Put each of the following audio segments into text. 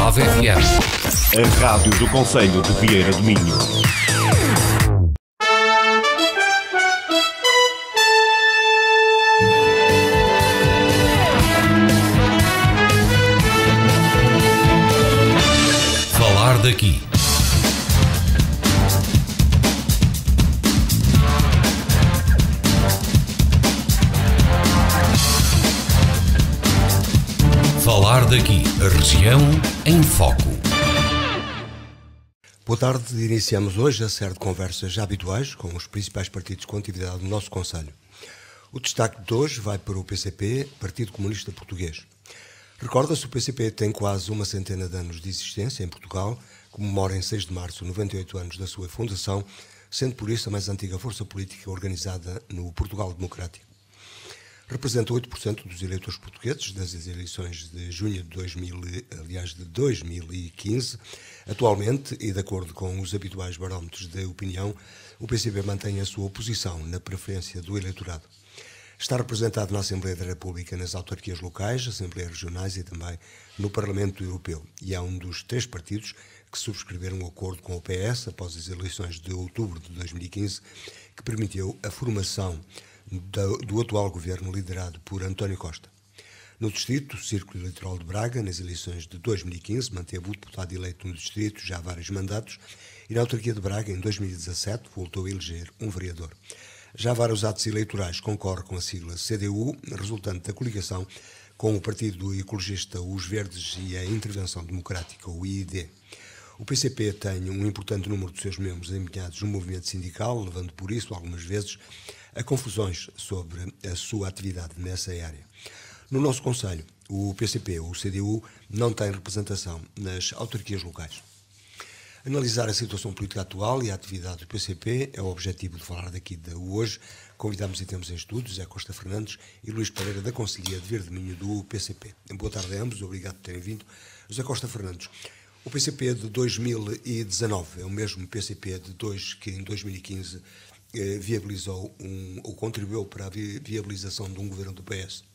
Nova FM. A rádio do Concelho de Vieira do Minho. Falar daqui. Falar daqui. A região em foco. Boa tarde. Iniciamos hoje a série de conversas já habituais com os principais partidos com atividade no nosso Concelho. O destaque de hoje vai para o PCP, Partido Comunista Português. Recorda-se, o PCP tem quase uma centena de anos de existência em Portugal, comemora em 6 de março 98 anos da sua fundação, sendo por isso a mais antiga força política organizada no Portugal Democrático. Representa 8% dos eleitores portugueses das eleições de junho de 2015. Atualmente, e de acordo com os habituais barómetros de opinião, o PCP mantém a sua oposição na preferência do eleitorado. Está representado na Assembleia da República, nas autarquias locais, Assembleias Regionais e também no Parlamento Europeu. E é um dos 3 partidos que subscreveram um acordo com o PS após as eleições de outubro de 2015, que permitiu a formação do atual governo liderado por António Costa. No distrito, o Círculo Eleitoral de Braga, nas eleições de 2015, manteve o deputado eleito no distrito já há vários mandatos e na autarquia de Braga, em 2017, voltou a eleger um vereador. Já vários atos eleitorais concorre com a sigla CDU, resultante da coligação com o Partido Ecologista Os Verdes e a Intervenção Democrática, o IID. O PCP tem um importante número de seus membros empenhados no movimento sindical, levando por isso, algumas vezes, a confusões sobre a sua atividade nessa área. No nosso Concelho, o PCP, ou o CDU, não tem representação nas autarquias locais. Analisar a situação política atual e a atividade do PCP é o objetivo de falar daqui de hoje. Convidamos e temos em estúdio José Costa Fernandes e Luís Pereira da Conselhia de Vieira do Minho do PCP. Boa tarde a ambos, obrigado por terem vindo. José Costa Fernandes, o PCP de 2019 é o mesmo PCP que em 2015 viabilizou ou contribuiu para a viabilização de um governo do PS?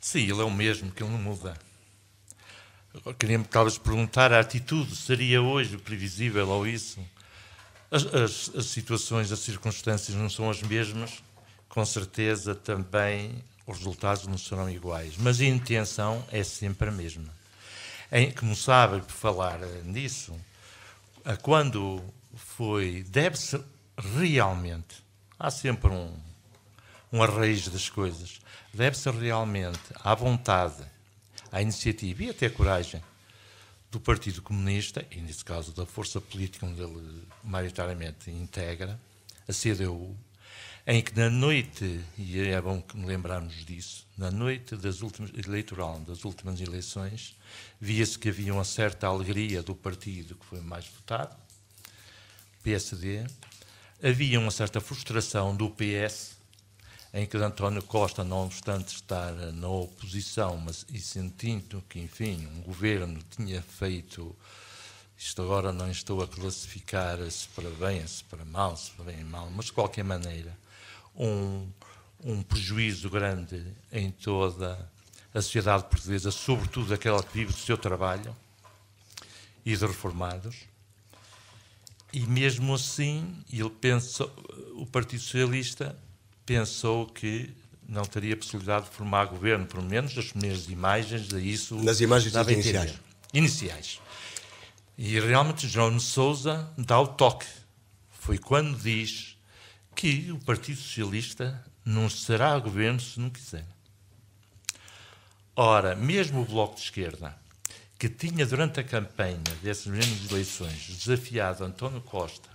Sim, ele é o mesmo, que ele não muda. Queria-me talvez perguntar, a atitude seria hoje previsível ou isso? As situações, as circunstâncias não são as mesmas, com certeza também os resultados não serão iguais, mas a intenção é sempre a mesma. Como sabe, por falar nisso, quando deve-se realmente, há sempre um arranjo das coisas, deve-se realmente à vontade, à iniciativa e até à coragem do Partido Comunista, e nesse caso da força política onde ele maioritariamente integra, a CDU, em que na noite, e é bom que me lembrarmos disso, na noite eleitoral das últimas eleições, via-se que havia uma certa alegria do partido que foi mais votado, PSD, havia uma certa frustração do PS, em que António Costa, não obstante estar na oposição, e sentindo que, enfim, um governo tinha feito, isto agora não estou a classificar se para bem, se para mal, mas de qualquer maneira, um prejuízo grande em toda a sociedade portuguesa, sobretudo aquela que vive do seu trabalho e de reformados. E mesmo assim, o Partido Socialista pensou que não teria possibilidade de formar governo, pelo menos nas primeiras imagens, nas imagens iniciais. E realmente Jerónimo de Sousa dá o toque. Foi quando diz que o Partido Socialista não será governo se não quiser. Ora, mesmo o Bloco de Esquerda, que tinha durante a campanha dessas mesmas eleições desafiado António Costa,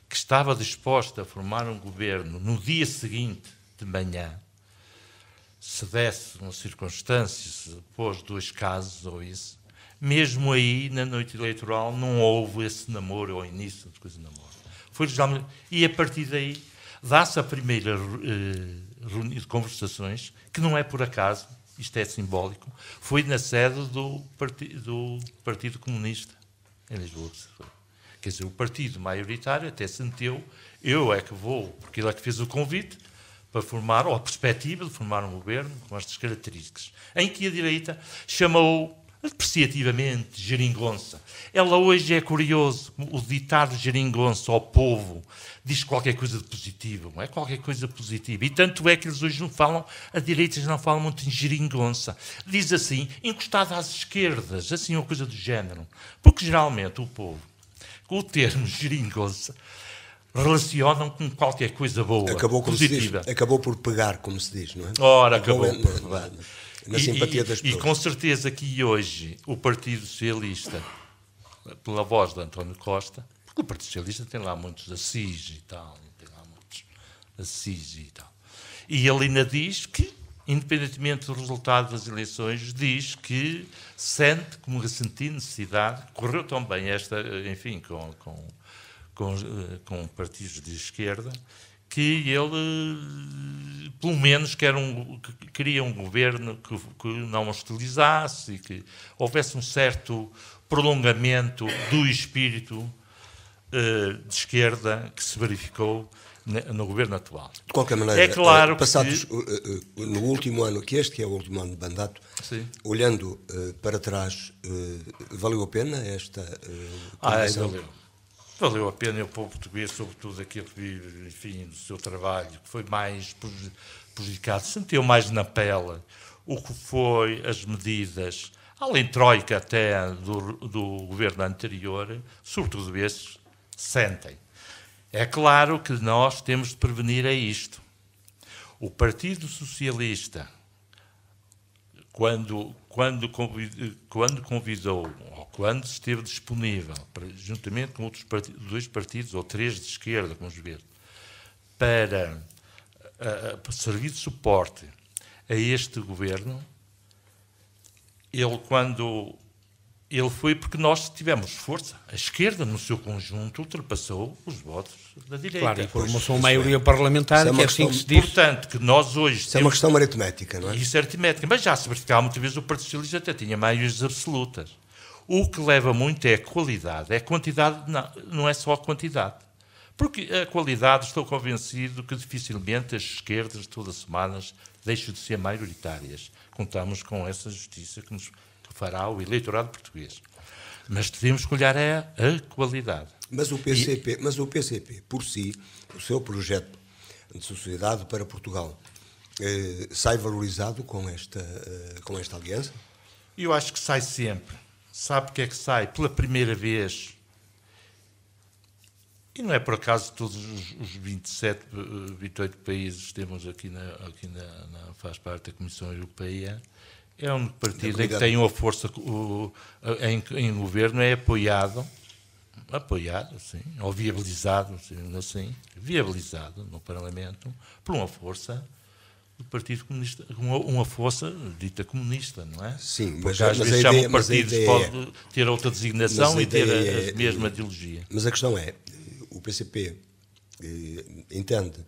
que estava disposto a formar um governo no dia seguinte de manhã, se desse uma circunstância, se pôs 2 casos ou isso, mesmo aí, na noite eleitoral, não houve esse namoro, ou início de coisa de namoro. E a partir daí, dá-se a primeira reunião de conversações, que não é por acaso, isto é simbólico, foi na sede do Partido Comunista, em Lisboa. Quer dizer, o partido maioritário até sentiu, eu é que vou, porque ele é que fez o convite para formar, ou a perspectiva de formar um governo com estas características, em que a direita chamou depreciativamente, geringonça. Ela hoje é curioso, o ditado geringonça ao povo diz qualquer coisa de positivo, não é? Qualquer coisa positiva. E tanto é que eles hoje não falam, a direita não fala muito em geringonça. Diz assim, encostado às esquerdas, assim uma coisa do género. Porque geralmente o povo, com o termo geringonça, relacionam com qualquer coisa boa, positiva. Acabou por pegar, como se diz, não é? Ora, acabou por pegar. Na simpatia das pessoas. E com certeza que hoje o Partido Socialista, pela voz de António Costa, porque o Partido Socialista tem lá muitos Assis e tal, e ele ainda diz que, independentemente do resultado das eleições, diz que sente, como ressentir necessidade, correu tão bem esta, enfim, com partidos de esquerda, que ele, pelo menos, queria um governo que não hostilizasse e que houvesse um certo prolongamento do espírito de esquerda que se verificou no governo atual. De qualquer maneira, é claro passados no último ano, que é o último ano de mandato, sim, olhando para trás, valeu a pena esta condição? Valeu a pena, e o povo português, sobretudo aquele que vive, enfim, do seu trabalho, que foi mais prejudicado, sentiu mais na pele o que foi as medidas, além troika até do governo anterior, sobretudo esses, sentem. É claro que nós temos de prevenir isto. O Partido Socialista, quando convidou, ou quando esteve disponível, juntamente com outros dois partidos, ou três de esquerda, vamos ver, para servir de suporte a este governo, ele foi porque nós tivemos força. A esquerda, no seu conjunto, ultrapassou os votos da direita. Claro, e por uma maioria parlamentar, que é assim que se diz. Portanto, que nós hoje... Isso é uma questão aritmética, não é? Isso é aritmética, mas já se verificava muitas vezes o Partido Socialista até tinha maiorias absolutas. O que leva muito é a qualidade. É a quantidade, não é só a quantidade. Porque a qualidade, estou convencido que dificilmente as esquerdas, todas as semanas, deixam de ser maioritárias. Contamos com essa justiça que fará o eleitorado português. Mas temos que olhar a qualidade. Mas o PCP, por si, o seu projeto de sociedade para Portugal, sai valorizado com esta aliança? Eu acho que sai sempre. Sabe porque é que sai? Pela primeira vez, e não é por acaso todos os 28 países que temos aqui faz parte da Comissão Europeia, é um partido em que tem uma força em governo, é apoiado, sim, ou viabilizado, assim, viabilizado no Parlamento por uma força do Partido Comunista, uma força dita comunista, não é? Sim, mas às vezes chamam partidos, pode ter outra designação e ter a mesma ideologia. Mas a questão é, o PCP entende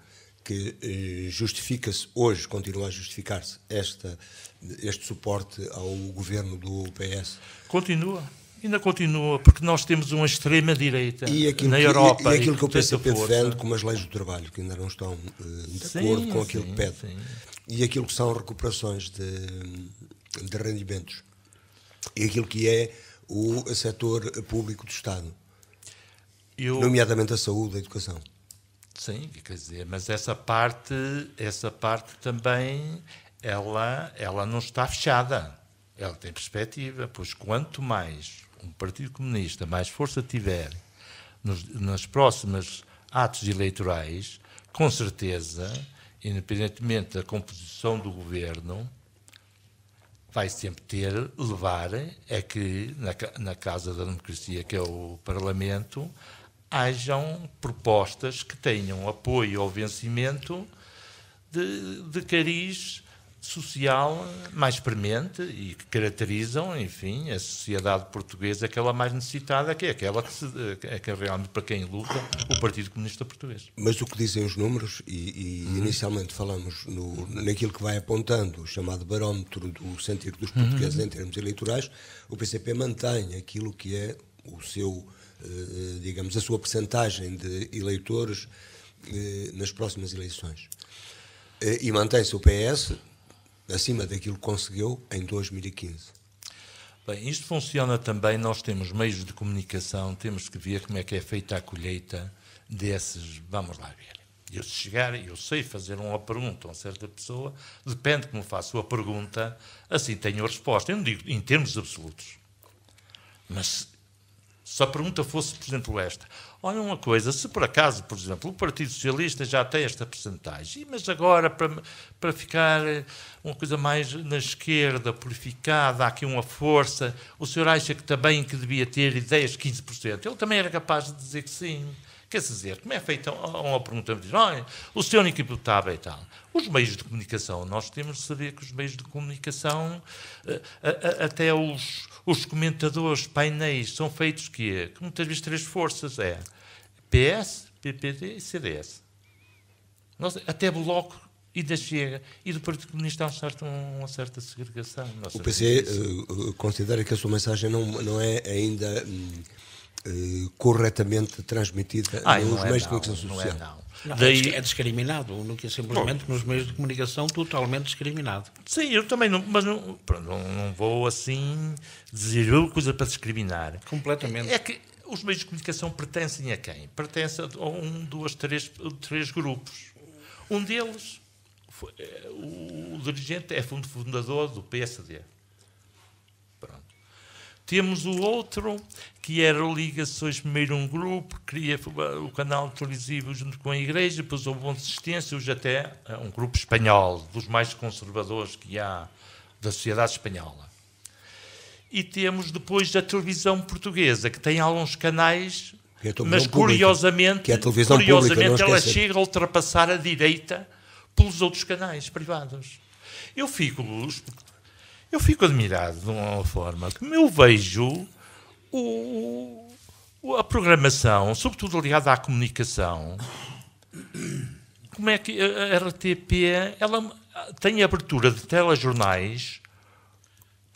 que justifica-se hoje, continua a justificar-se este suporte ao governo do PS? Ainda continua, porque nós temos uma extrema-direita na Europa. E aquilo que o PCP defende como as leis do trabalho, que ainda não estão de acordo com aquilo que pede. Sim. E aquilo que são recuperações de rendimentos. E aquilo que é o setor público do Estado. Nomeadamente a saúde, a educação. Sim, quer dizer, mas essa parte também, ela não está fechada. Ela tem perspectiva, pois quanto mais um Partido Comunista mais força tiver nas próximas atos eleitorais, com certeza, independentemente da composição do governo, vai sempre levar a que, na Casa da Democracia, que é o Parlamento, hajam propostas que tenham apoio ao vencimento de cariz social mais premente e que caracterizam, enfim, a sociedade portuguesa, aquela mais necessitada, que é aquela que é realmente para quem luta o Partido Comunista Português. Mas o que dizem os números, e inicialmente falamos naquilo que vai apontando, o chamado barómetro do sentido dos portugueses em termos eleitorais, o PCP mantém aquilo que é o seu, digamos, a sua percentagem de eleitores nas próximas eleições. E mantém-se o PS acima daquilo que conseguiu em 2015. Bem, isto funciona também, nós temos meios de comunicação, temos que ver como é que é feita a colheita desses, vamos lá ver. Eu se chegar, eu sei fazer uma pergunta a uma certa pessoa, depende de como faço a pergunta, assim tenho a resposta. Eu não digo em termos absolutos, mas se a pergunta fosse, por exemplo, esta, olha uma coisa, se por acaso, por exemplo, o Partido Socialista já tem esta percentagem, mas agora para ficar uma coisa mais na esquerda, purificada, há aqui uma força, o senhor acha que também que devia ter 10, 15%? Ele também era capaz de dizer que sim. Quer dizer, como é feita uma pergunta, diz, olha, o senhor equiputável e tal. Os meios de comunicação, nós temos de saber que os meios de comunicação, até os comentadores, painéis, são feitos que muitas vezes 3 forças, PS, PPD e CDS. Até Bloco e da Chega. E do Partido Comunista há uma certa segregação. O PC considera que a sua mensagem não é ainda corretamente transmitida nos meios de comunicação social. Daí é discriminado, simplesmente nos meios de comunicação totalmente discriminado. Sim, eu também não vou assim dizer coisa para discriminar. Completamente. É que os meios de comunicação pertencem a quem? Pertencem a 3 grupos. Um deles, o dirigente é fundador do PSD. Pronto. Temos o outro, que era ligações, primeiro um grupo, queria o canal televisivo junto com a Igreja, depois houve uma desistência, hoje até um grupo espanhol, dos mais conservadores que há da sociedade espanhola. E temos depois a televisão portuguesa, que tem alguns canais, mas curiosamente, ela chega a ultrapassar a direita pelos outros canais privados. Eu fico admirado de uma forma que eu vejo a programação, sobretudo ligada à comunicação, como é que a RTP ela tem abertura de telejornais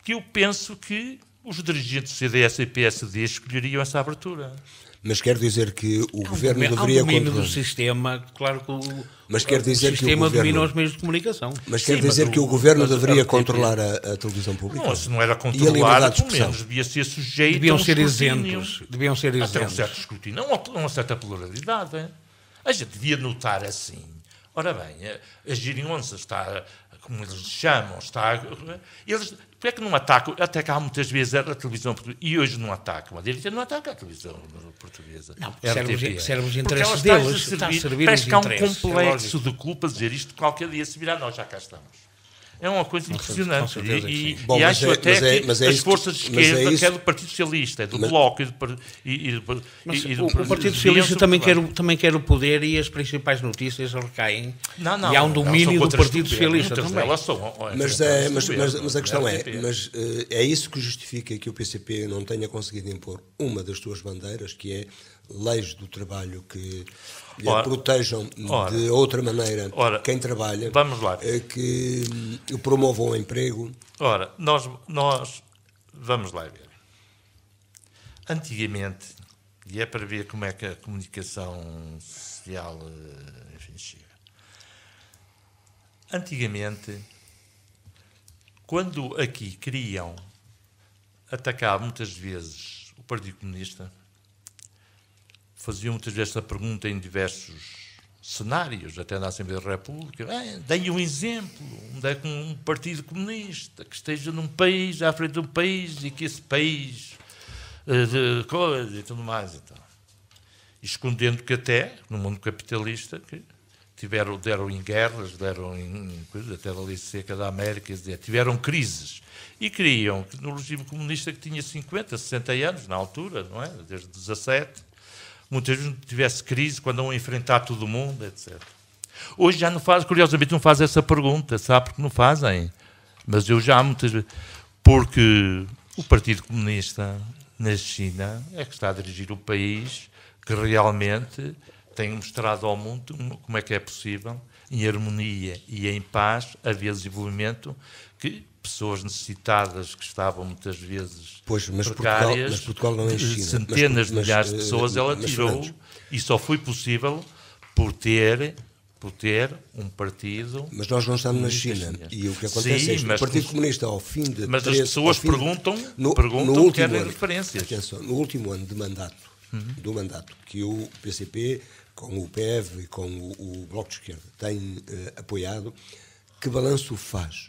que eu penso que os dirigentes do CDS e PSD escolheriam essa abertura. Mas quer dizer que o governo deveria controlar do sistema, claro que o sistema domina os meios de comunicação. Mas quer dizer que o governo deveria controlar a televisão pública? Não, se não era controlar, pelo menos devia ser sujeito deviam ser isentos. Deviam ser isentos. Até um certo escrutínio, uma certa pluralidade. A gente devia notar assim. Ora bem, a geringonça está, como eles chamam, eles, porque é que não atacam? Atacam muitas vezes a televisão portuguesa e hoje não atacam. A direita não ataca a televisão portuguesa. Não, serve os interesses deles. Parece que há um complexo de culpa dizer isto qualquer dia se virar, nós já cá estamos. É uma coisa impressionante. E acho até que as forças de esquerda, que é do Partido Socialista, é do Bloco o Partido Socialista também quer o poder e as principais notícias recaem. E há um domínio do Partido Socialista também. Mas a questão é isso que justifica que o PCP não tenha conseguido impor uma das suas bandeiras, que é leis do trabalho que protejam de outra maneira quem trabalha, vamos lá, que promovam o emprego. Ora, nós vamos lá ver. Antigamente, e é para ver como é que a comunicação social chega. Antigamente, quando aqui queriam atacar muitas vezes o Partido Comunista, faziam muitas vezes essa pergunta em diversos cenários, até na Assembleia da República. Deem um exemplo, onde é que um Partido Comunista que esteja num país, à frente de um país, e que esse país de coisa e tudo mais. Então. Escondendo que até, no mundo capitalista, que deram em guerras, deram em coisas, até da lei seca da América, tiveram crises. E queriam que no regime comunista, que tinha 50, 60 anos, na altura, não é? Desde 17, muitas vezes não tivesse crise quando vão enfrentar todo o mundo, etc. Hoje já não faz, curiosamente não faz essa pergunta, sabe porque não fazem? Mas eu já muitas vezes... Porque o Partido Comunista na China é que está a dirigir o país que realmente tem mostrado ao mundo como é que é possível, em harmonia e em paz, haver desenvolvimento que pessoas necessitadas que estavam muitas vezes precárias, mas Portugal não é China. Centenas de milhares de pessoas ela tirou, e só foi possível por ter por ter um partido... Mas nós não estamos na China. E o que acontece é que o Partido Comunista, ao fim de... Mas as pessoas perguntam querem referências. Atenção, no último ano de mandato, do mandato, que o PCP, com o PEV e com o Bloco de Esquerda, tem apoiado, que balanço faz?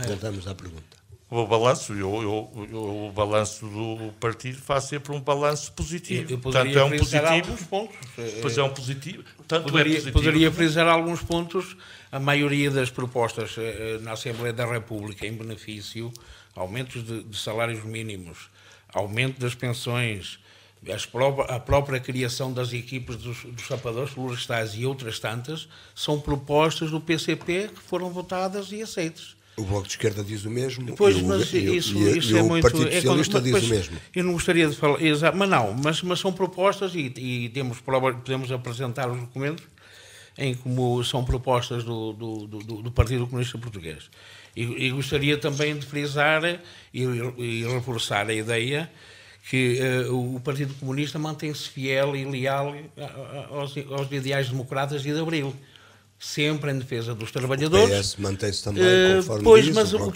Voltamos à pergunta. O balanço, o balanço do partido faz sempre um balanço positivo. Tanto é um positivo. Alguns pontos. Pois é um positivo. Poderia frisar alguns pontos. A maioria das propostas na Assembleia da República em benefício, aumentos de salários mínimos, aumento das pensões, a própria criação das equipes dos sapadores florestais e outras tantas, são propostas do PCP que foram votadas e aceitas. O Bloco de Esquerda diz o mesmo, pois, mas isso é muito... O Partido Socialista diz o mesmo. Eu não gostaria de falar... Mas são propostas e podemos apresentar os documentos em como são propostas do Partido Comunista Português. E gostaria também de frisar e reforçar a ideia que o Partido Comunista mantém-se fiel e leal aos ideais democratas de Abril. Sempre em defesa dos trabalhadores. O PS mantém-se também, conforme pois, diz, mas o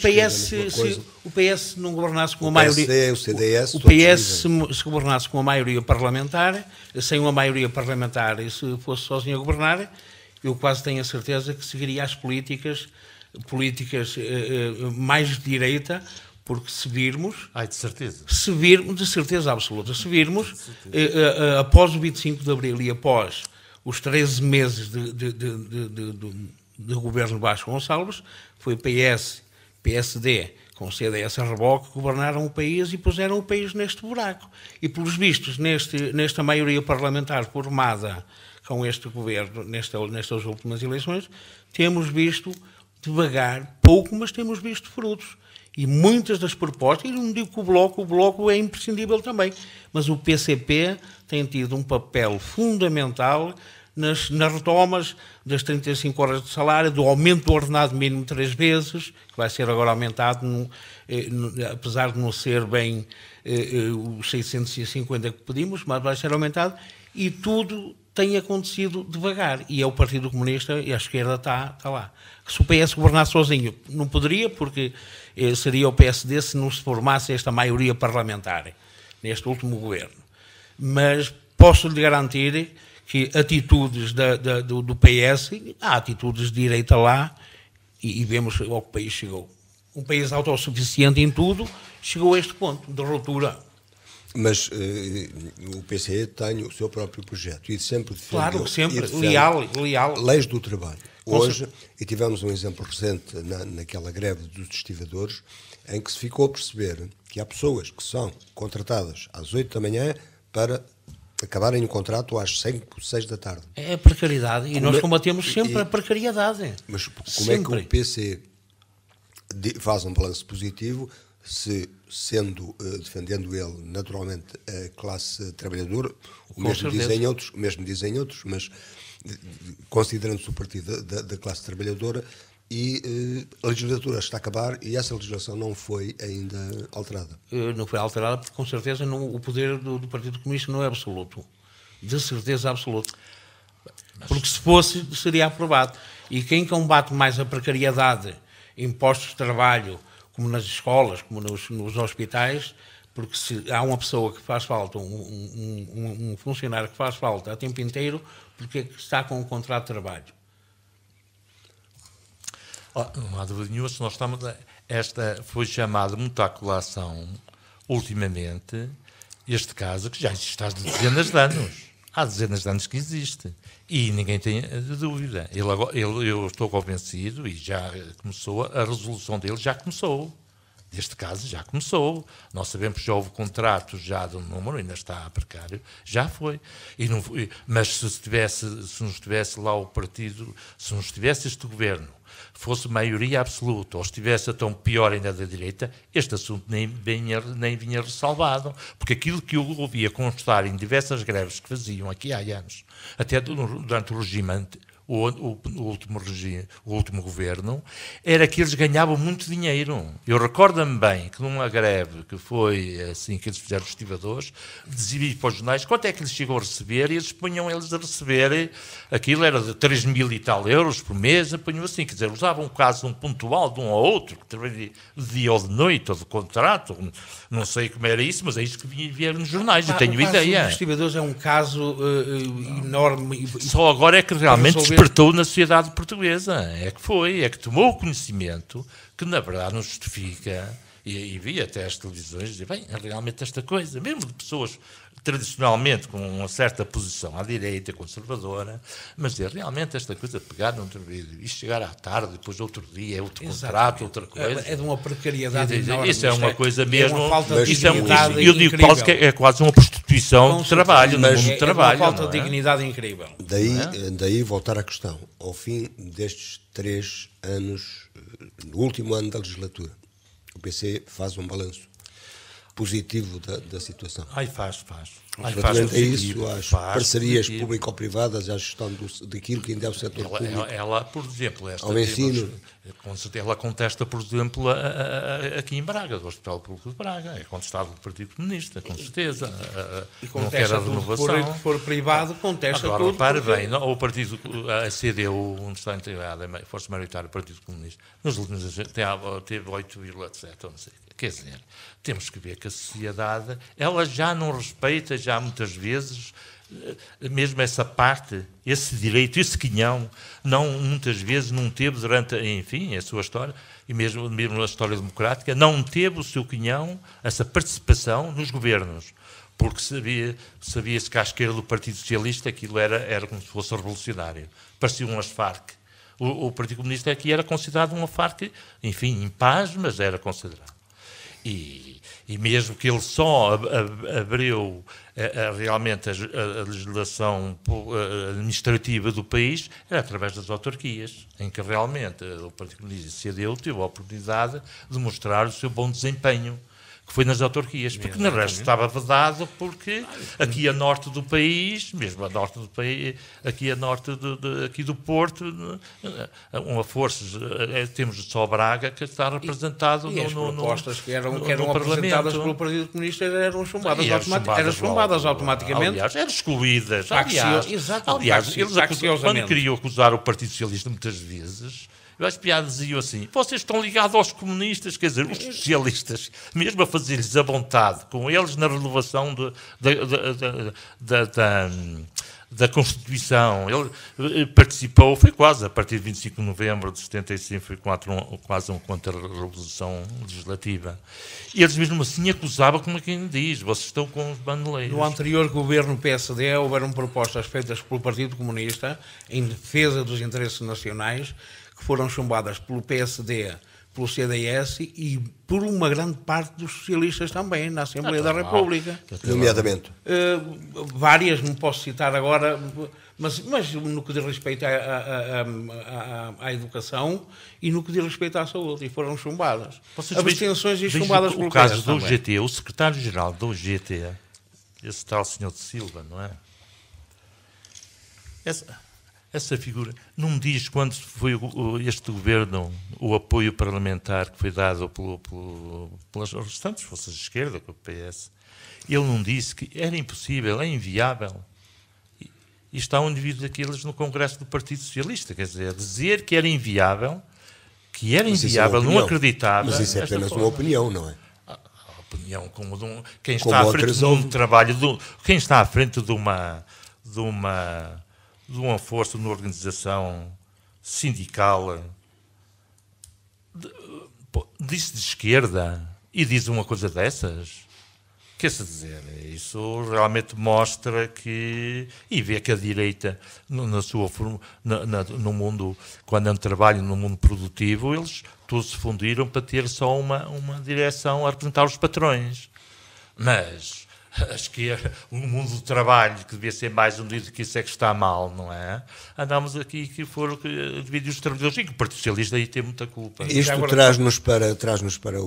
PS não governasse com a maioria... O CDS, o PS se governasse com a maioria parlamentar, sem uma maioria parlamentar e se fosse sozinho a governar, eu quase tenho a certeza que seguiria as políticas mais de direita, porque se virmos... de certeza? De certeza absoluta. Se virmos, após o 25 de Abril e após os 13 meses de governo de Vasco Gonçalves, foi o PS, PSD, com o CDS a reboque, que governaram o país e puseram o país neste buraco. E, pelos vistos, nesta maioria parlamentar formada com este governo, nestas últimas eleições, temos visto devagar, pouco, mas temos visto frutos. E muitas das propostas, e não digo que o Bloco é imprescindível também, mas o PCP tem tido um papel fundamental nas retomas das 35 horas de salário, do aumento do ordenado mínimo 3 vezes, que vai ser agora aumentado, apesar de não ser bem os 650 que pedimos, mas vai ser aumentado, e tudo tem acontecido devagar, e é o Partido Comunista e a esquerda está lá. Se o PS governasse sozinho, não poderia, porque seria o PSD se não se formasse esta maioria parlamentar, neste último governo. Mas posso lhe garantir que atitudes do PS, há atitudes de direita lá, e vemos ao que o país chegou. Um país autossuficiente em tudo, chegou a este ponto de ruptura. Mas o PCE tem o seu próprio projeto e sempre defendeu... Claro, sempre, leal. Leis do trabalho. Hoje, e tivemos um exemplo recente naquela greve dos estivadores, em que se ficou a perceber que há pessoas que são contratadas às 8 da manhã para acabarem o contrato às 5, 6 da tarde. É a precariedade, e nós combatemos sempre a precariedade. Mas como é que o PC faz um balanço positivo se, defendendo ele naturalmente a classe trabalhadora, o mesmo dizem outros, mas considerando-se o partido da classe trabalhadora, e a legislatura está a acabar e essa legislação não foi ainda alterada. Não foi alterada porque, com certeza, o poder do Partido Comunista não é absoluto. De certeza absoluta. Porque se fosse, seria aprovado. E quem combate mais a precariedade em postos de trabalho, como nas escolas, como nos hospitais, porque se há uma pessoa que faz falta, um funcionário que faz falta a tempo inteiro, porque é que está com um contrato de trabalho? Não há dúvida nenhuma, se nós estamos... Esta foi chamada muita colação ultimamente, este caso que já existe há dezenas de anos. Há dezenas de anos que existe. E ninguém tem dúvida. Eu estou convencido, e já começou, a resolução dele já começou. Este caso já começou. Nós sabemos que já houve contratos já de um número, ainda está precário, já foi. Mas se não estivesse lá o partido, se não estivesse este governo, fosse maioria absoluta, ou estivesse tão pior ainda da direita, este assunto nem vinha ressalvado. Porque aquilo que eu ouvia constar em diversas greves que faziam aqui há anos, até durante o regime o último regime, o último governo, era que eles ganhavam muito dinheiro. Eu recordo-me bem que numa greve que foi assim que eles fizeram os estivadores, diziam para os jornais quanto é que eles chegam a receber, e eles punham eles a receber, aquilo era de 3.000 e tal euros por mês, punham assim, quer dizer, usavam um caso pontual de um ao outro, de dia ou de noite, ou de contrato, não sei como era isso, mas é isso que vieram nos jornais, eu tenho ideia. O caso dos estivadores é um caso enorme. Só agora é que realmente despertou na sociedade portuguesa, é que tomou o conhecimento que na verdade não justifica, e vi até as televisões dizer, bem, realmente esta coisa, mesmo de pessoas tradicionalmente com uma certa posição à direita, conservadora, mas realmente esta coisa pegar e chegar à tarde, depois outro dia, outro contrato, outra coisa. É de uma precariedade enorme. Isso é uma coisa mesmo. Uma falta de dignidade eu digo quase que é quase uma prostituição de trabalho, no mundo do trabalho. É uma falta de dignidade incrível. Daí voltar à questão. Ao fim destes 3 anos, no último ano da legislatura, o PC faz um balanço positivo da situação. Faz Relativamente a isso, às parcerias público-privadas, à gestão daquilo que ainda é o setor público. Ela, por exemplo, ao ensino. Ela contesta, por exemplo, aqui em Braga, do Hospital Público de Braga. É contestado pelo Partido Comunista, com certeza. E contesta tudo, se for privado, contesta agora, tudo. Repare bem, o partido, a CDU, onde está integrada a Força Maioritária do Partido Comunista, nos últimos anos teve 8,7, não sei. Quer dizer, temos que ver que a sociedade, ela já não respeita, já muitas vezes, mesmo essa parte, esse direito, esse quinhão, muitas vezes não teve durante, enfim, a sua história, e mesmo na história democrática, não teve o seu quinhão, essa participação nos governos. Porque sabia-se que à esquerda do Partido Socialista aquilo era como se fosse revolucionário. Pareciam umas Farc. O Partido Comunista aqui era considerado uma Farc, enfim, em paz, mas era considerado. E mesmo que ele só abriu realmente a legislação administrativa do país, era através das autarquias, em que realmente o Partido Comunista e a CDU teve a oportunidade de mostrar o seu bom desempenho, que foi nas autarquias, porque no resto estava vedado, porque aqui a norte do país, mesmo a norte do país, aqui a norte aqui do Porto, uma força, temos só Braga, que está representado e as propostas que eram Parlamento. apresentadas pelo Partido Comunista eram chumbadas automaticamente. Aliás, eram excluídas. Quando queriam acusar o Partido Socialista muitas vezes, eu acho que diziam assim, vocês estão ligados aos comunistas, quer dizer, os socialistas, mesmo a fazer-lhes a vontade, com eles na renovação da Constituição, ele participou, foi quase, a partir de 25 de novembro de 75, foi quase uma contra-revolução legislativa. E eles mesmo assim acusavam, como quem diz, vocês estão com os bandoleiros. No anterior governo PSD, houveram propostas feitas pelo Partido Comunista em defesa dos interesses nacionais, que foram chumbadas pelo PSD, pelo CDS e por uma grande parte dos socialistas também, na Assembleia da República. Nomeadamente? Várias, não posso citar agora, mas no que diz respeito à educação e no que diz respeito à saúde, e foram chumbadas. Abstenções e chumbadas pelo PS. O caso do UGT, o secretário-geral do UGT, esse tal senhor de Silva, não é? Essa figura não me diz quando foi este governo, o apoio parlamentar que foi dado pelas restantes forças de esquerda, com o PS. Ele não disse que era impossível, é inviável. E está um indivíduo daqueles no Congresso do Partido Socialista, quer dizer que era inviável, não acreditava. Mas isso é apenas uma opinião, não é? A opinião como de quem está à frente de um trabalho, quem está à frente de uma força, de uma organização sindical, diz de esquerda e diz uma coisa dessas. Quer dizer, isso realmente mostra que, e vê que a direita, no mundo, quando é trabalho no mundo produtivo, eles todos se fundiram para ter só uma direção a representar os patrões. Mas a esquerda, o mundo do trabalho, que devia ser mais unido, que isso é que está mal, não é? Andamos aqui que foram devido os trabalhadores, e que o Partido Socialista aí tem muita culpa. Isto traz-nos para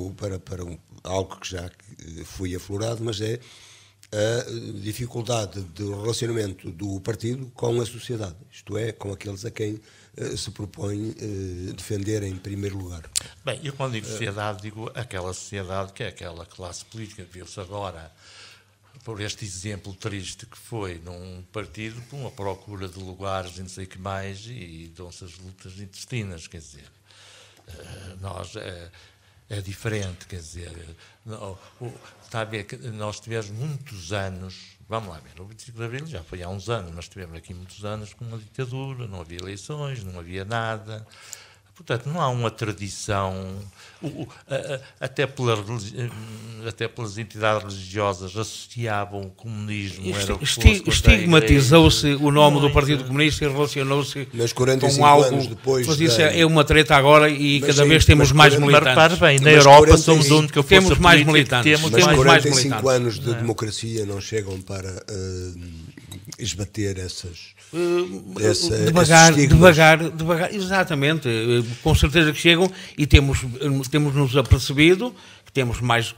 algo que já foi aflorado, mas é a dificuldade do relacionamento do partido com a sociedade, isto é, com aqueles a quem se propõe defender em primeiro lugar. Bem, eu quando digo sociedade, digo aquela sociedade que é aquela classe política que viu-se agora, por este exemplo triste que foi num partido, por uma procura de lugares e não sei o que mais, e dão-se as lutas intestinas, quer dizer, nós... É diferente, quer dizer, está a ver que nós tivemos muitos anos, vamos lá ver, o 25 de Abril já foi há uns anos, mas tivemos aqui muitos anos com uma ditadura, não havia eleições, não havia nada, portanto não há uma tradição, até pelas entidades religiosas associavam o comunismo, estigmatizou-se o nome do Partido Comunista e relacionou-se com algo, depois isso é uma treta agora e cada vez temos mais militantes. Repare bem, na Europa somos onde que temos mais militantes. Mas 45 anos de democracia não chegam para esbater essas... devagar, exatamente, com certeza que chegam, e temos-nos apercebido que temos mais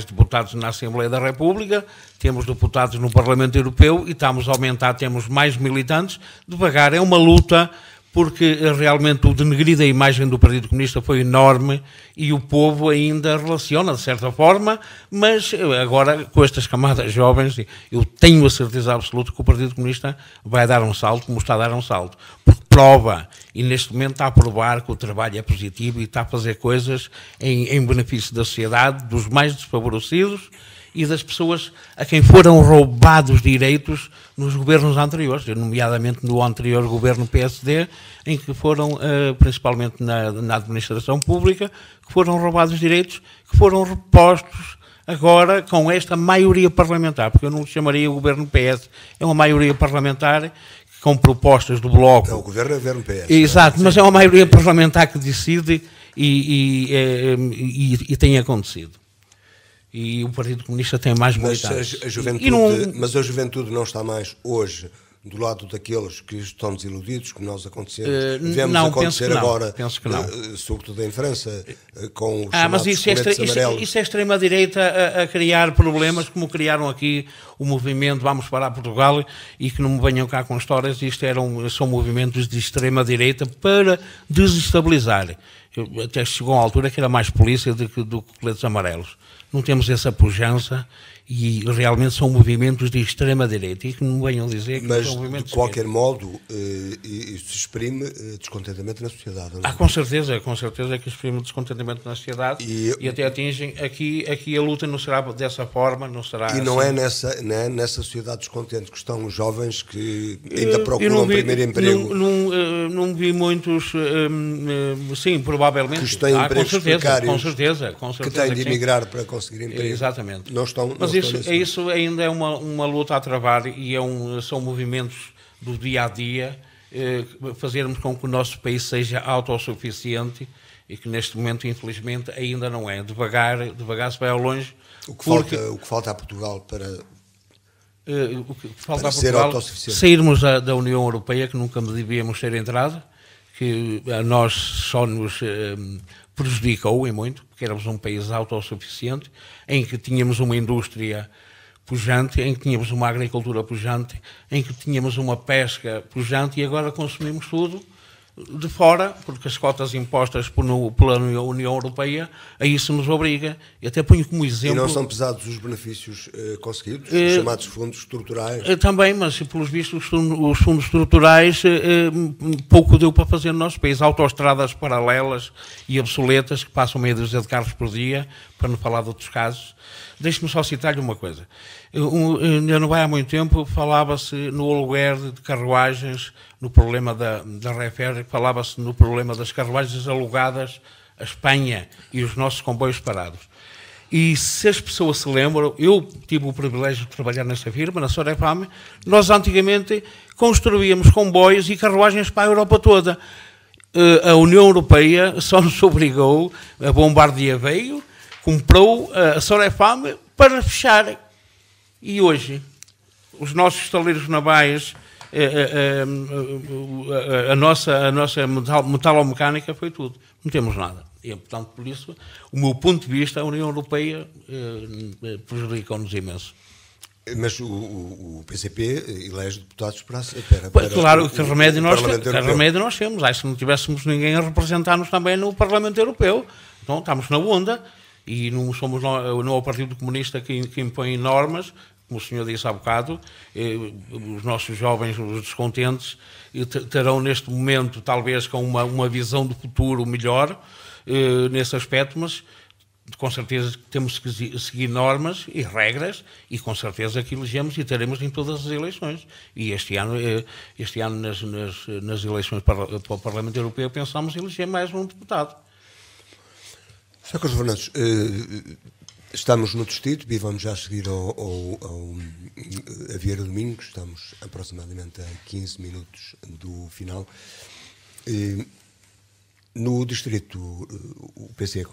deputados na Assembleia da República, temos deputados no Parlamento Europeu e estamos a aumentar, temos mais militantes. Devagar, é uma luta, porque realmente o denegrir da imagem do Partido Comunista foi enorme e o povo ainda relaciona de certa forma, mas agora com estas camadas jovens eu tenho a certeza absoluta que o Partido Comunista vai dar um salto, como está a dar um salto, porque prova, e neste momento está a provar que o trabalho é positivo e está a fazer coisas em benefício da sociedade, dos mais desfavorecidos e das pessoas a quem foram roubados direitos nos governos anteriores, nomeadamente no anterior governo PSD, em que foram, principalmente na administração pública, que foram roubados direitos, que foram repostos agora com esta maioria parlamentar, porque eu não chamaria o governo PS, é uma maioria parlamentar com propostas do Bloco. Não, o governo é o governo PS. Exato, mas é uma maioria parlamentar que decide e tem acontecido. E o Partido Comunista tem mais militantes. Mas a juventude não está mais hoje do lado daqueles que estão desiludidos, como nós vemos acontecer agora, sobretudo em França, com os chamados coletes amarelos. Isso é extrema-direita a criar problemas, como criaram aqui o movimento Vamos Parar Portugal, e que não me venham cá com histórias, são movimentos de extrema-direita para desestabilizar. Até chegou a uma altura que era mais polícia do que coletes amarelos. Não temos essa pujança e realmente são movimentos de extrema-direita, e que não venham dizer que mas, são movimentos de qualquer modo, isso exprime descontentamento na sociedade. Não é? Com certeza que exprime descontentamento na sociedade e até atingem, aqui a luta não será dessa forma, não será e não assim. É nessa sociedade descontente que estão os jovens que ainda procuram o primeiro emprego. Não vi muitos, sim, provavelmente. Que têm empregos precários, com certeza, que têm de emigrar para conseguir emprego. Exatamente. Não estão, mas isso ainda é uma luta a travar, e são movimentos do dia a dia, fazermos com que o nosso país seja autossuficiente, e que neste momento, infelizmente, ainda não é. Devagar se vai ao longe. O que falta a Portugal para ser Portugal, autossuficiente? Sairmos da União Europeia, que nunca devíamos ter entrado, que a nós só nos prejudicou em muito, porque éramos um país autossuficiente, em que tínhamos uma indústria pujante, em que tínhamos uma agricultura pujante, em que tínhamos uma pesca pujante, e agora consumimos tudo de fora, porque as cotas impostas pela União Europeia, a isso nos obriga. E até ponho como exemplo... E não são pesados os benefícios conseguidos, os chamados fundos estruturais? Também, mas pelos vistos os fundos estruturais pouco deu para fazer no nosso país. Autoestradas paralelas e obsoletas, que passam meia dúzia de carros por dia, para não falar de outros casos. Deixe-me só citar-lhe uma coisa. Ainda não vai há muito tempo, falava-se no aluguer de carruagens, no problema da Refer, falava-se no problema das carruagens alugadas a Espanha e os nossos comboios parados. E se as pessoas se lembram, eu tive o privilégio de trabalhar nessa firma, na Sorefame, nós antigamente construíamos comboios e carruagens para a Europa toda. A União Europeia só nos obrigou, a Bombardier veio, comprou a Sorefame para fechar. E hoje, os nossos estaleiros navais, a nossa metalomecânica foi tudo. Não temos nada. E, portanto, por isso, o meu ponto de vista, a União Europeia prejudicou-nos imenso. Mas o PCP elege deputados para claro, que remédio nós temos. Se não tivéssemos ninguém a representar-nos também no Parlamento Europeu, então estamos na onda e não é o Partido Comunista que impõe normas, como o senhor disse há bocado. Os nossos jovens, os descontentes, terão neste momento, talvez com uma visão de futuro melhor nesse aspecto, mas com certeza temos que seguir normas e regras e com certeza que elegemos e teremos em todas as eleições. E este ano nas eleições para o Parlamento Europeu pensamos em eleger mais um deputado. Sr. Carlos Fernandes, estamos no distrito e vamos já seguir a Vieira do Minho, estamos aproximadamente a 15 minutos do final. No distrito, o PC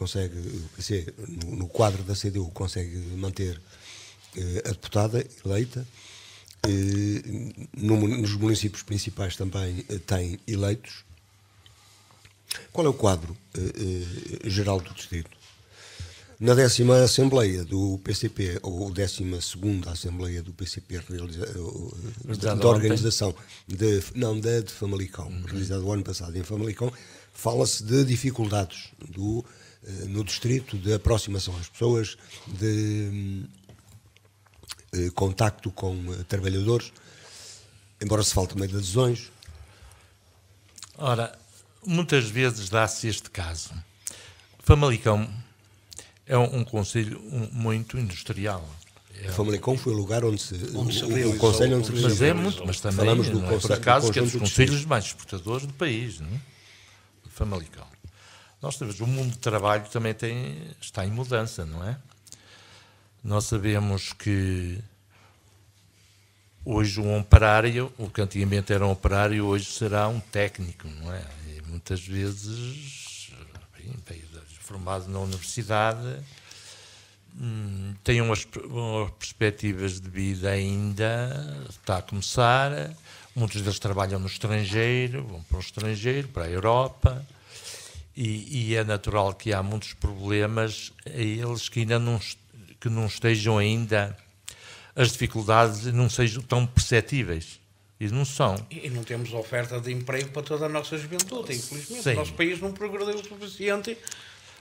no quadro da CDU, consegue manter a deputada eleita. Nos municípios principais também tem eleitos. Qual é o quadro geral do distrito? Na 10ª Assembleia do PCP, ou 12ª Assembleia do PCP, da organização de Famalicão, realizada o ano passado em Famalicão, fala-se de dificuldades no distrito, de aproximação às pessoas, de contacto com trabalhadores, embora se fale também de adesões. Ora, muitas vezes dá-se este caso. Famalicão é um concelho muito industrial. Famalicão foi o lugar onde se realizou, o concelho onde se realizou. Mas também falamos não é por acaso que é dos concelhos mais exportadores do país, não é? Famalicão. Nós sabemos, o mundo do trabalho também está em mudança, não é? Nós sabemos que hoje um operário, o que antigamente era um operário, hoje será um técnico, não é? E muitas vezes, formado na universidade, tem umas perspectivas de vida ainda, está a começar. Muitos deles trabalham no estrangeiro, vão para o estrangeiro, para a Europa, e é natural que há muitos problemas a eles que ainda não estejam ainda, as dificuldades não sejam tão perceptíveis. E não são. E não temos oferta de emprego para toda a nossa juventude, infelizmente. Sim. O nosso país não progrediu o suficiente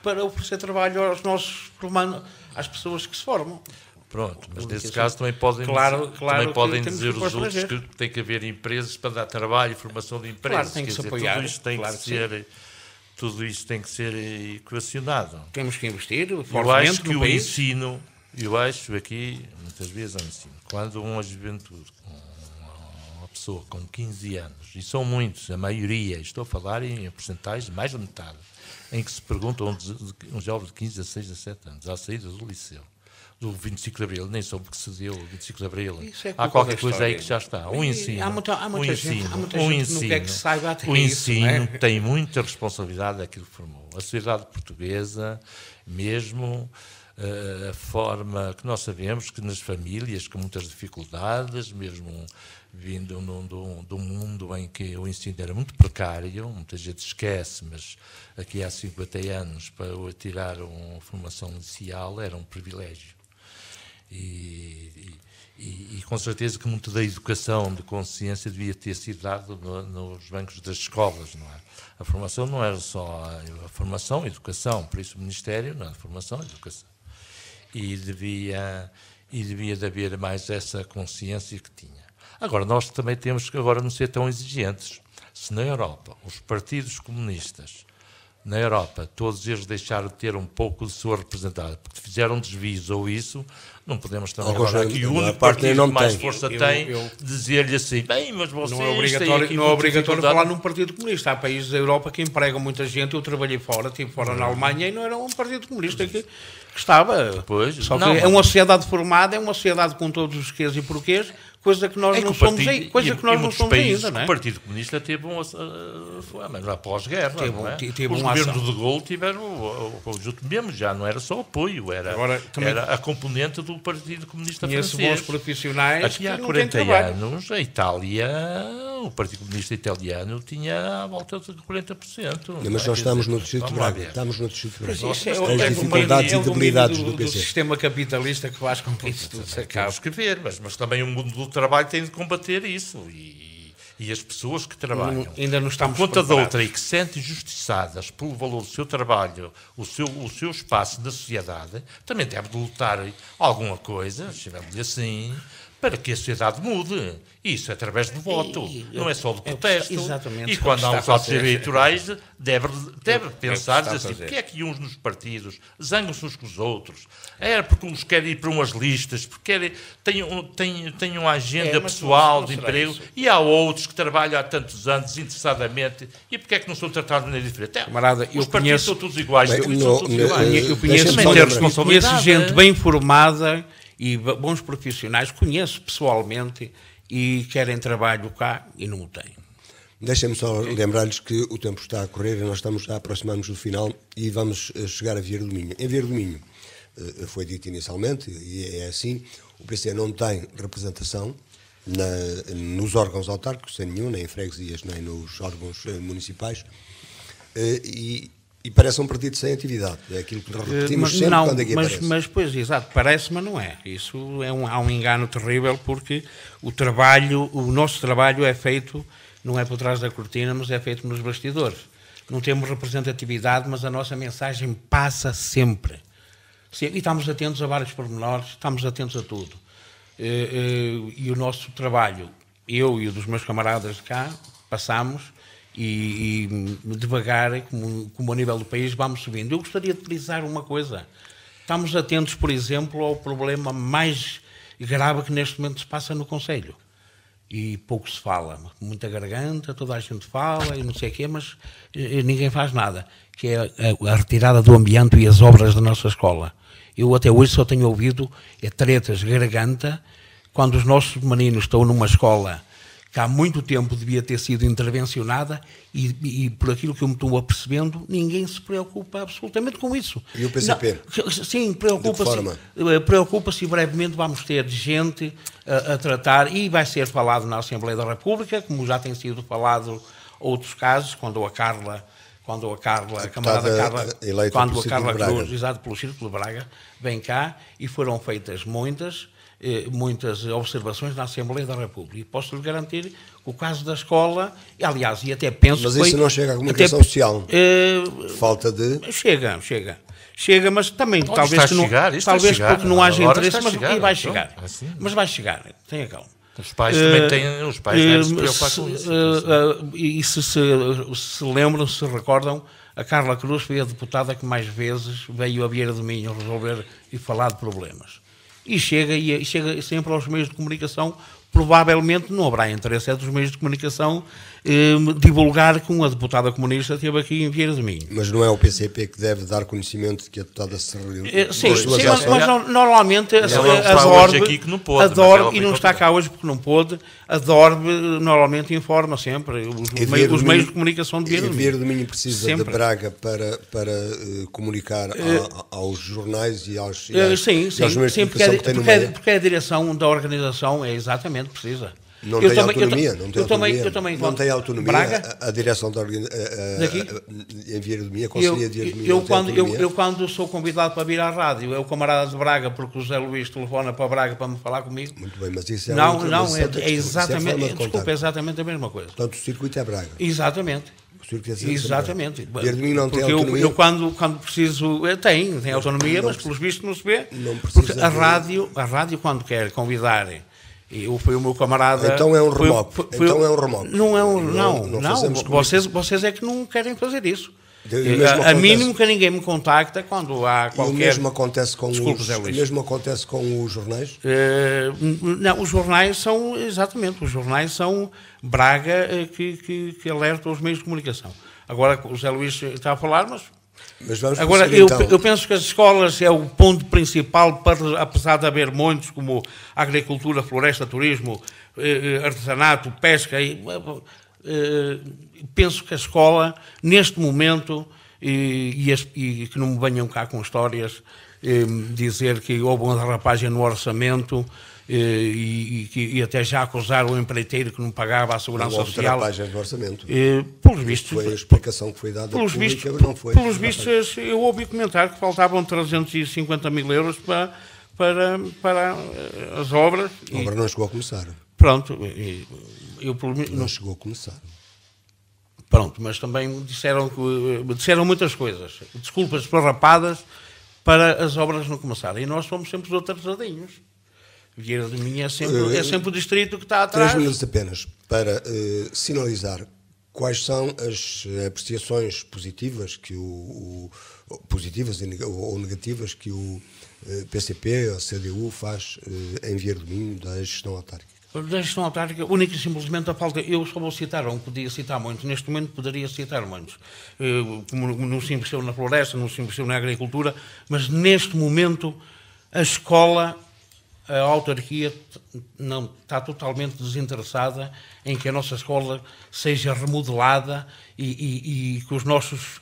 para oferecer trabalho aos nossos formandos, às pessoas que se formam. Pronto, mas nesse caso também podem dizer os outros que tem que haver empresas para dar trabalho, formação de empresas. Claro, tem que se apoiar. Tudo isto tem que ser equacionado. Temos que investir fortemente no país. Ensino, eu acho aqui, muitas vezes ao ensino, quando uma juventude, uma pessoa com 15 anos, e são muitos, a maioria, estou a falar em porcentagens, mais da metade, em que se pergunta um jovem de 15, 16, 17 anos, à saída do liceu, do 25 de Abril, nem soube que se deu o 25 de Abril. Há qualquer coisa aí que já está. O ensino, há muita gente que não quer que se saiba até o ensino isso, tem muita responsabilidade daquilo que formou. A sociedade portuguesa, mesmo a forma que nós sabemos que nas famílias com muitas dificuldades, mesmo vindo de um mundo em que o ensino era muito precário, muita gente esquece, mas aqui há 50 anos para tirar uma formação inicial era um privilégio. E com certeza que muito da educação de consciência devia ter sido dado nos bancos das escolas, não é? A formação não era só a formação, a educação, por isso o Ministério não é formação, a educação. E devia de haver mais essa consciência que tinha. Agora, nós também temos que agora não ser tão exigentes. Se na Europa os partidos comunistas, na Europa, todos eles deixaram de ter um pouco de sua representada, porque fizeram desvios ou isso, não podemos também agora aqui o único partido que mais força tem, dizer-lhe assim, bem, mas vocês não é obrigatório falar num partido comunista. Há países da Europa que empregam muita gente. Eu trabalhei fora, estive fora na Alemanha e não era um partido comunista que estava. Pois, só que é uma sociedade formada, é uma sociedade com todos os quês e porquês, coisa que nós não somos ainda, não é? O Partido Comunista teve mas após-guerra, não é? Os governos de Gaulle tiveram o conjunto mesmo, já não era só apoio, era a componente do Partido Comunista francês. Bons profissionais aqui há 40 anos, a Itália, o Partido Comunista Italiano tinha à volta de 40%. Mas nós estamos no Distrito de Braga. Estamos no Distrito de Braga. As dificuldades e debilidades do do PC. sistema capitalista que faz com que isso tudo se acabe. Temos que ver, mas também o mundo do trabalho tem de combater isso. E as pessoas que trabalham Ainda não estamos por conta de preparados. outra e que se sentem injustiçadas pelo valor do seu trabalho, o seu espaço na sociedade, também deve de lutar alguma coisa, chamamos-lhe assim, para que a sociedade mude. Isso é através do voto, não é só do protesto. Exatamente. E quando há os atos eleitorais, deve pensar está a assim, fazer. porque é que uns nos partidos zangam-se uns com os outros? É porque uns querem ir para umas listas, porque têm uma agenda mas pessoal não de será emprego, isso. e há outros que trabalham há tantos anos desinteressadamente, e porque é que não são tratados de maneira diferente? Camarada, Os partidos são todos iguais, Bem, todos são todos iguais. Eu Deixa-me conheço, só lembrar. conheço gente bem formada e bons profissionais, conheço pessoalmente e querem trabalho cá e não o têm. Deixem-me só lembrar-lhes que o tempo está a correr e nós estamos já a aproximar-nos do final e vamos chegar a Vieira do Minho. Em Vieira do Minho, foi dito inicialmente, e é assim, o PC não tem representação nos órgãos autárquicos, sem nenhum, nem em freguesias, nem nos órgãos municipais, e parece um partido sem atividade. É aquilo que nós repetimos sempre não, quando aqui aparece. mas pois, exato, parece, mas não é. Isso há um engano terrível, porque o nosso trabalho é feito, não é por trás da cortina, mas é feito nos bastidores. Não temos representatividade, mas a nossa mensagem passa sempre. E estamos atentos a vários pormenores, estamos atentos a tudo. E o nosso trabalho, eu e o dos meus camaradas de cá, passamos e devagar, como a nível do país, vamos subindo. Eu gostaria de frisar uma coisa. Estamos atentos, por exemplo, ao problema mais grave que neste momento se passa no Conselho. E pouco se fala. Muita garganta, toda a gente fala e não sei o quê, mas ninguém faz nada. Que é a retirada do ambiente e as obras da nossa escola. Eu até hoje só tenho ouvido tretas, garganta, quando os nossos meninos estão numa escola que há muito tempo devia ter sido intervencionada e por aquilo que eu me estou apercebendo, ninguém se preocupa absolutamente com isso. E o PCP? Não, sim, preocupa-se e brevemente vamos ter gente a tratar, e vai ser falado na Assembleia da República, como já tem sido falado outros casos, quando a camarada Carla, eleita quando pelo a Círculo Carla de Braga. Cruz, exato, pelo Círculo de Braga, vem cá e foram feitas muitas observações na Assembleia da República. E posso-lhe garantir que o caso da escola, aliás, e até penso Mas que isso foi, não chega à comunicação social. Falta de... Chega, mas também talvez porque não haja interesse, mas vai chegar. Assim. Mas vai chegar, tenha calma. Os pais também têm, os pais devem se preocupar com isso. E se lembram, se recordam, a Carla Cruz foi a deputada que mais vezes veio a Vieira do Minho resolver e falar de problemas. E chega sempre aos meios de comunicação. Provavelmente não haverá interesse dos meios de comunicação divulgar que uma deputada comunista esteve aqui em Vieira do Minho. Mas não é o PCP que deve dar conhecimento de que a deputada se reuniu? Sim, ações? mas normalmente a hoje aqui que não pôde, e não está cá hoje porque não pôde, a DORB normalmente informa sempre os meios de comunicação de Vieira do Minho. Vieira do Minho precisa Sempre. de Braga para comunicar aos jornais e aos Sim, meios de comunicação que tem no meio. porque a direção da organização exatamente precisa. Não tem autonomia. Não tem autonomia. Braga? A direção da em Vieira do Minho, a Conselhia de Vieira do Minho, eu quando sou convidado para vir à rádio, é o camarada de Braga, porque o José Luís telefona para Braga para me falar comigo. Muito bem, mas isso é é exatamente a mesma coisa. Portanto, o circuito é Braga. Exatamente. Exatamente. Vieira do Minho não tem porque autonomia. eu quando preciso, tem autonomia, mas pelos vistos não se vê. Porque a rádio quando quer convidar, foi o meu camarada. Então é um remoque. Vocês é que não querem fazer isso. A mínimo que ninguém me contacta quando há qualquer... E o mesmo acontece com os jornais? Não, os jornais são Braga que alerta os meios de comunicação. Agora o José Luís está a falar, mas vamos agora eu penso que as escolas é o ponto principal, apesar de haver muitos como agricultura, floresta, turismo, artesanato, pesca, penso que a escola neste momento, e que não me venham cá com histórias, dizer que houve uma derrapagem no orçamento e até já acusaram o empreiteiro que não pagava a segurança Não houve social. derrapagem no orçamento. Pelos vistos, Foi a explicação que foi dada pública, não foi. Pelos vistos, eu ouvi comentar que faltavam 350 mil euros para as obras. A obra não chegou a começar. Pronto, Não chegou a começar. Pronto, mas também disseram muitas coisas. Desculpas esparrapadas para as obras não começarem. E nós somos sempre os atrasadinhos. Vieira de Minho é sempre o distrito que está atrás. 3 minutos apenas para sinalizar quais são as apreciações positivas positivas ou negativas que o PCP, a CDU, faz em Vieira de Minho da gestão autárquica. Da gestão autárquica, única e simplesmente a falta. Eu só vou citar um, podia citar muitos, neste momento poderia citar muitos. Como não se investiu na floresta, não se investiu na agricultura, mas neste momento a escola, a autarquia não está totalmente desinteressada em que a nossa escola seja remodelada e que os nossos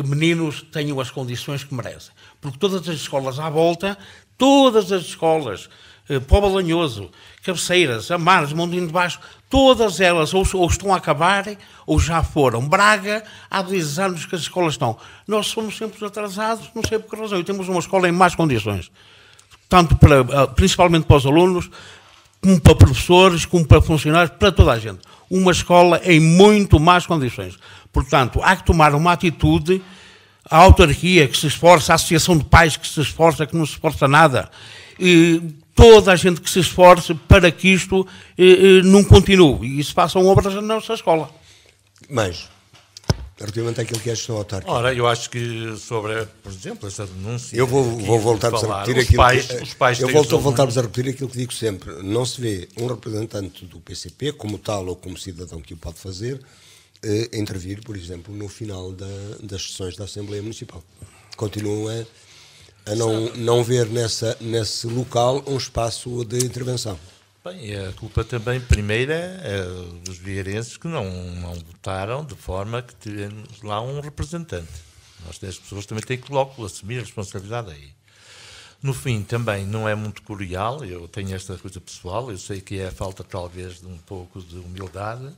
meninos tenham as condições que merecem. Porque todas as escolas à volta, todas as escolas, Póvoa de Lanhoso, Cabeceiras, Amares, Mondinho de Baixo, todas elas ou estão a acabar ou já foram. Braga, há 10 anos que as escolas estão. Nós somos sempre atrasados, não sei por que razão, e temos uma escola em más condições. Tanto principalmente para os alunos, como para professores, como para funcionários, para toda a gente. Uma escola em muito más condições. Portanto, há que tomar uma atitude, a autarquia que se esforça, a associação de pais que se esforça, que não se esforça nada, toda a gente que se esforce para que isto não continue e se façam obras na nossa escola. Mas, relativamente àquilo que é a gestão autárquica. Ora, eu acho que sobre, por exemplo, essa denúncia... Eu vou voltar-vos a repetir aquilo voltar-vos a repetir aquilo que digo sempre. Não se vê um representante do PCP, como tal ou como cidadão que o pode fazer, intervir, por exemplo, no final das sessões da Assembleia Municipal. Continuam a não ver nesse local um espaço de intervenção. Bem, a culpa também, primeira, é dos vieirenses que não votaram de forma que tivemos lá um representante. As pessoas também têm que logo assumir a responsabilidade aí. No fim, também não é muito cordial, eu tenho esta coisa pessoal, eu sei que é a falta talvez de um pouco de humildade,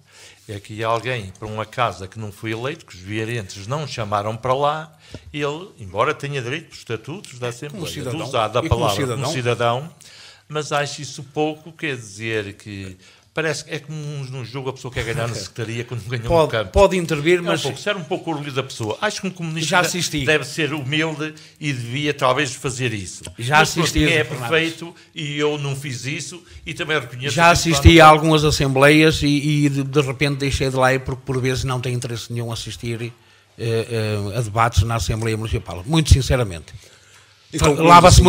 é que alguém para uma casa que não foi eleito, que os vieirenses não chamaram para lá, ele, embora tenha direito por estatutos da Assembleia, de usar da palavra como cidadão, mas acho isso pouco, quer dizer que parece que é como num jogo a pessoa quer ganhar na secretaria quando ganhou no campo. Pode intervir, mas... Ser um pouco orgulho da pessoa. Acho que um comunista deve ser humilde e devia talvez fazer isso. Já assisti. É perfeito e eu não fiz isso e também reconheço... Já assisti a algumas assembleias e de repente deixei de lá porque por vezes não tem interesse nenhum assistir a debates na Assembleia Municipal. Muito sinceramente. Lava-se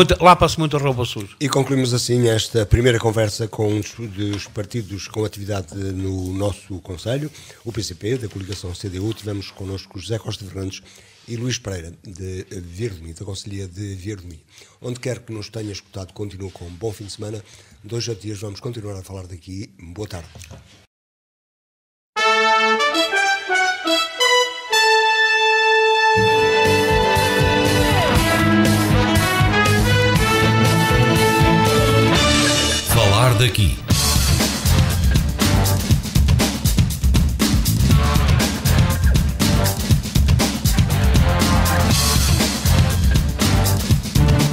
muito a roupa suja. E concluímos assim esta primeira conversa com um dos partidos com atividade no nosso Conselho, o PCP, da coligação CDU. Tivemos connosco José Costa Fernandes e Luís Pereira, de Vieira de Minho, da Conselhia de Vieira de Minho. Onde quer que nos tenha escutado, continue com um bom fim de semana. 2 a dias vamos continuar a falar daqui. Boa tarde. Falar daqui.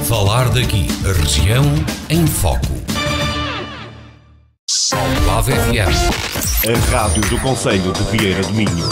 Falar daqui. A região em foco. Almada FM. A rádio do Conselho de Vieira de Minho.